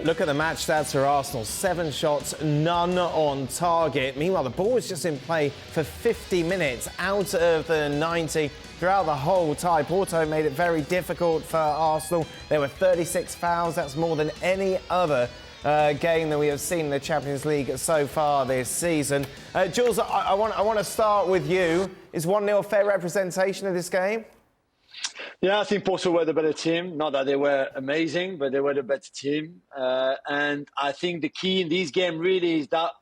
Look at the match stats for Arsenal. 7 shots, none on target. Meanwhile, the ball was just in play for 50 minutes out of the 90 throughout the whole tie. Porto made it very difficult for Arsenal. There were 36 fouls. That's more than any other game that we have seen in the Champions League so far this season. Jules, I want to start with you. Is 1-0 a fair representation of this game? Yeah, I think Porto were the better team. Not that they were amazing, but they were the better team. And I think the key in this game really is that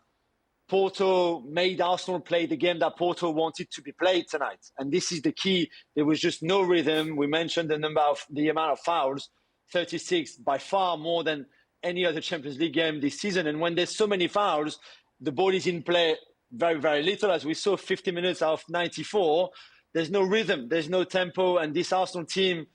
Porto made Arsenal play the game that Porto wanted to be played tonight. And this is the key. There was just no rhythm. We mentioned the amount of fouls, 36, by far more than any other Champions League game this season. And when there's so many fouls, the ball is in play very, very little. As we saw, 50 minutes out of 94, there's no rhythm, there's no tempo. And this Arsenal team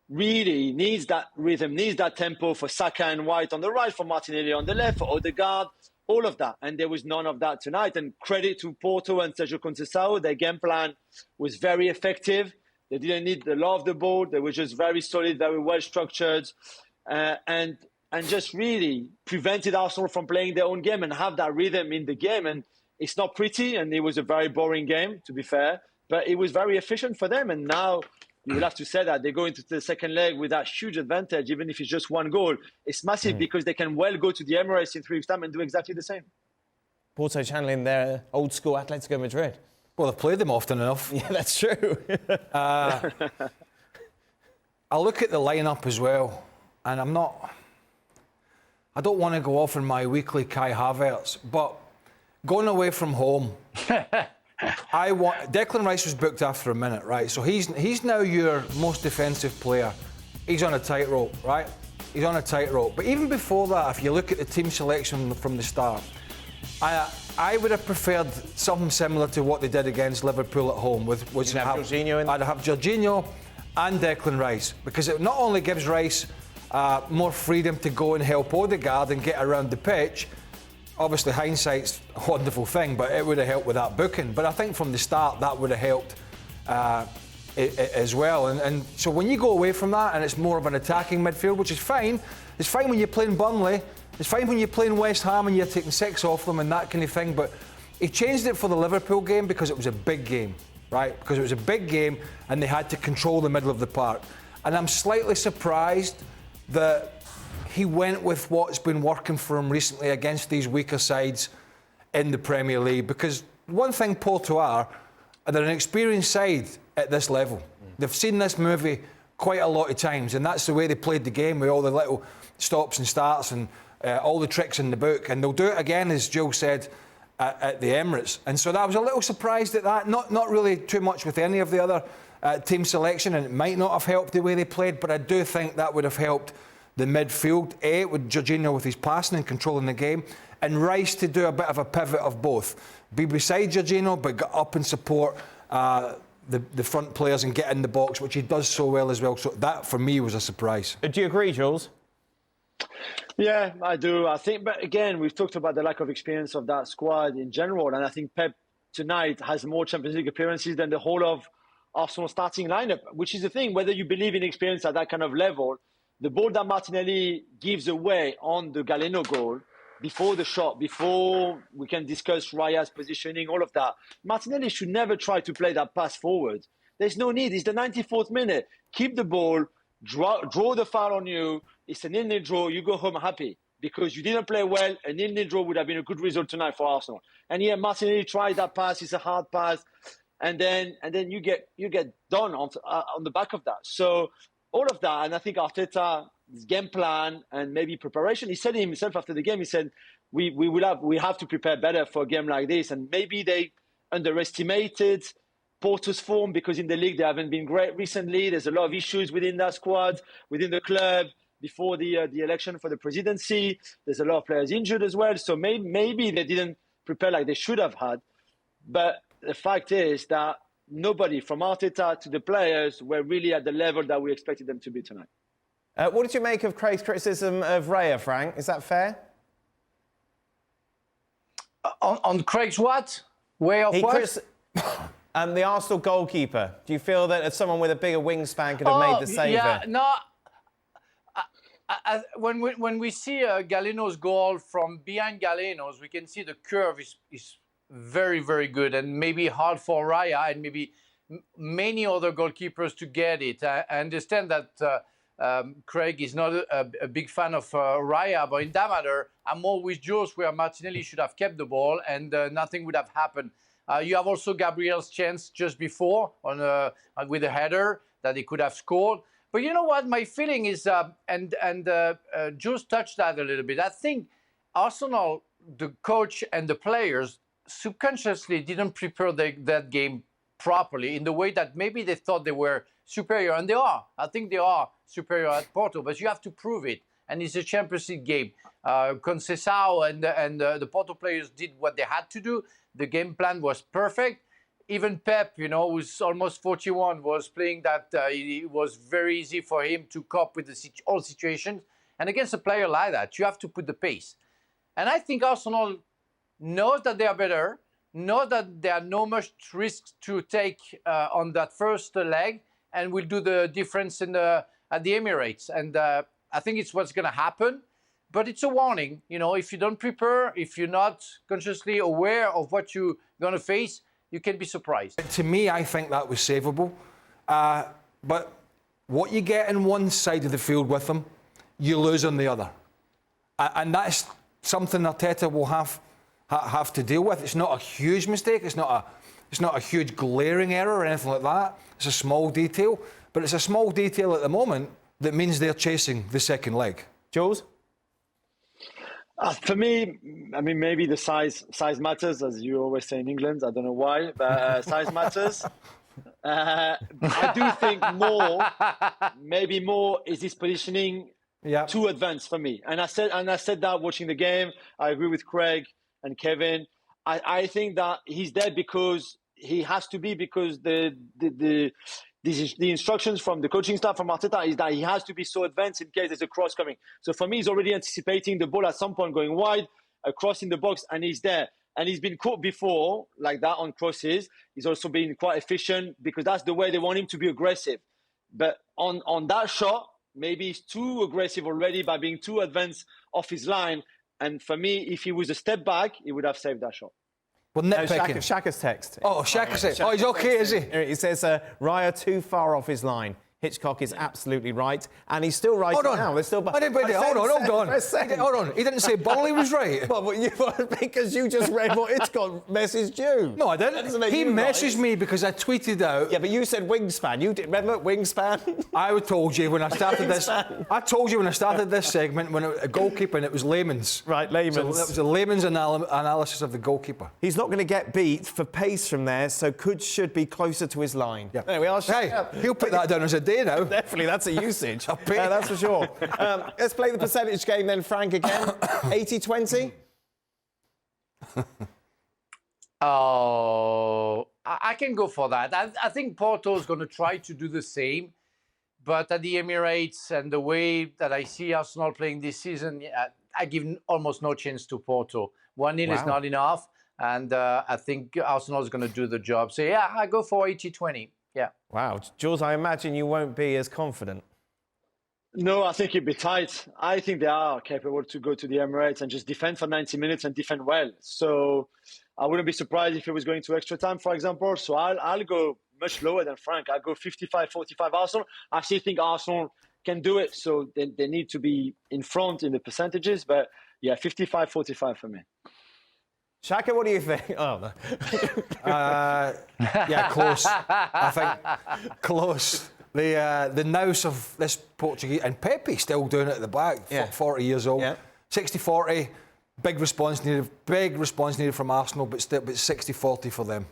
really needs that rhythm, needs that tempo for Saka and White on the right, for Martinelli on the left, for Odegaard, all of that. And there was none of that tonight. And credit to Porto and Sergio Conceição, their game plan was very effective. They didn't need a lot of the ball. They were just very solid, very well structured. And just really prevented Arsenal from playing their own game and have that rhythm in the game. And it's not pretty, and it was a very boring game, to be fair, but it was very efficient for them. And now you will have to say that they go into the second leg with that huge advantage, even if it's just 1 goal. It's massive because they can well go to the Emirates in 3 weeks' time and do exactly the same. Porto channeling their old school Atletico Madrid. Well, they've played them often enough. Yeah, that's true. I look at the lineup as well, and I don't want to go off on my weekly Kai Havertz, but going away from home, Declan Rice was booked after a minute, right? So he's now your most defensive player. He's on a tightrope, right? He's on a tightrope. But even before that, if you look at the team selection from the start, I would have preferred something similar to what they did against Liverpool at home. I'd have Jorginho and Declan Rice, because it not only gives Rice more freedom to go and help Odegaard and get around the pitch. Obviously, hindsight's a wonderful thing, but it would have helped with that booking. But I think from the start, that would have helped as well. And so when you go away from that and it's more of an attacking midfield, which is fine. It's fine when you're playing Burnley. It's fine when you're playing West Ham and you're taking 6 off them and that kind of thing. But he changed it for the Liverpool game because it was a big game, right? Because it was a big game and they had to control the middle of the park. And I'm slightly surprised that he went with what's been working for him recently against these weaker sides in the Premier League. Because one thing Porto are, they're an experienced side at this level. They've seen this movie quite a lot of times, and that's the way they played the game, with all the little stops and starts and all the tricks in the book. And they'll do it again, as Joe said, at the Emirates. And so I was a little surprised at that. Not really too much with any of the other team selection, and it might not have helped the way they played, but I do think that would have helped the midfield, with Jorginho with his passing and controlling the game, and Rice to do a bit of a pivot of both. Be beside Jorginho, but get up and support the front players and get in the box, which he does so well as well. So that, for me, was a surprise. Do you agree, Jules? Yeah, I do. I think, but again, we've talked about the lack of experience of that squad in general, and I think Pep tonight has more Champions League appearances than the whole of Arsenal starting lineup, which is the thing, whether you believe in experience at that kind of level. The ball that Martinelli gives away on the Galeno goal, before the shot, before we can discuss Raya's positioning, all of that, Martinelli should never try to play that pass forward. There's no need. It's the 94th minute. Keep the ball, draw the foul on you. It's a 0-0 draw. You go home happy because you didn't play well. A 0-0 draw would have been a good result tonight for Arsenal. And yeah, Martinelli tried that pass. It's a hard pass. And then you get done on the back of that. So all of that, and I think Arteta's game plan and maybe preparation, he said it himself after the game, he said, we have to prepare better for a game like this. And maybe they underestimated Porto's form because in the league they haven't been great recently. There's a lot of issues within that squad, within the club, before the election for the presidency. There's a lot of players injured as well. So maybe they didn't prepare like they should have had. But the fact is that nobody from Arteta to the players were really at the level that we expected them to be tonight. What did you make of Craig's criticism of Raya, Frank? Is that fair? On Craig's what? Way of what? The Arsenal goalkeeper. Do you feel that someone with a bigger wingspan could have made the save? Yeah, no. when we see Galeno's goal from behind Galeno's, we can see the curve is very, very good and maybe hard for Raya and maybe many other goalkeepers to get it. I understand that Craig is not a big fan of Raya, but in that matter, I'm more with Jules where Martinelli should have kept the ball and nothing would have happened. You have also Gabriel's chance just before with a header that he could have scored. But you know what? My feeling is, Jules touched that a little bit. I think Arsenal, the coach and the players, subconsciously didn't prepare that game properly in the way that maybe they thought they were superior, and they are. I think they are superior at Porto, but you have to prove it. And it's a Champions League game. Conceição and the Porto players did what they had to do. The game plan was perfect. Even Pep, who's almost 41, was playing that. It was very easy for him to cope with all situations. And against a player like that, you have to put the pace. And I think Arsenal knows that they are better, knows that there are no much risks to take on that first leg, and will do the difference at the Emirates. And I think it's what's going to happen. But it's a warning. If you don't prepare, if you're not consciously aware of what you're going to face, you can be surprised. To me, I think that was savable. But what you get in one side of the field with them, you lose on the other. And that's something Arteta will have to deal with. It's not a huge mistake. It's not a huge glaring error or anything like that. It's a small detail. But it's a small detail at the moment that means they're chasing the second leg. Jules? For me, I mean, maybe the size matters, as you always say in England. I don't know why, but size matters. I do think maybe more is his positioning too advanced for me. And I said that watching the game. I agree with Craig and Kevin. I think that he's there because he has to be, because the instructions from the coaching staff, from Arteta, is that he has to be so advanced in case there's a cross coming. So for me, he's already anticipating the ball at some point going wide, a cross in the box, and he's there. And he's been caught before like that on crosses. He's also been quite efficient because that's the way they want him to be aggressive. But on that shot, maybe he's too aggressive already by being too advanced off his line. And for me, if he was a step back, he would have saved that shot. Well, nitpicking. Shaka's text. Shaka's text. Oh, he's okay, is he? He says, Raya too far off his line. Hitchcock is absolutely right, and he's still right now. They're still. Hold on. He didn't say Burley was right. Because you just read what Hitchcock messaged you. No, I didn't. He messaged me because I tweeted out. Yeah, but you said wingspan. You did. Remember wingspan? I told you when I started this. I told you when I started this segment when a goalkeeper and it was layman's. Right, layman's. So that was a layman's analysis of the goalkeeper. He's not going to get beat for pace from there, so should be closer to his line. Yeah. There we are. Hey, he'll put that down as a day now. Definitely, that's a usage. That's for sure. Let's play the percentage game then, Frank, again. 80-20? Oh, I can go for that. I think Porto is going to try to do the same. But at the Emirates and the way that I see Arsenal playing this season, I give almost no chance to Porto. 1-0 is not enough. And I think Arsenal is going to do the job. So, yeah, I go for 80-20. Yeah. Wow. Jules, I imagine you won't be as confident. No, I think it'd be tight. I think they are capable to go to the Emirates and just defend for 90 minutes and defend well. So I wouldn't be surprised if it was going to extra time, for example. So I'll go much lower than Frank. I'll go 55-45 Arsenal. I still think Arsenal can do it. So they need to be in front in the percentages. But yeah, 55-45 for me. Shaka, what do you think? Oh, no. Yeah, close. I think close. The nous of this Portuguese, and Pepe still doing it at the back, 40 years old. Yeah. 60-40, big response needed from Arsenal, but 60-40 for them.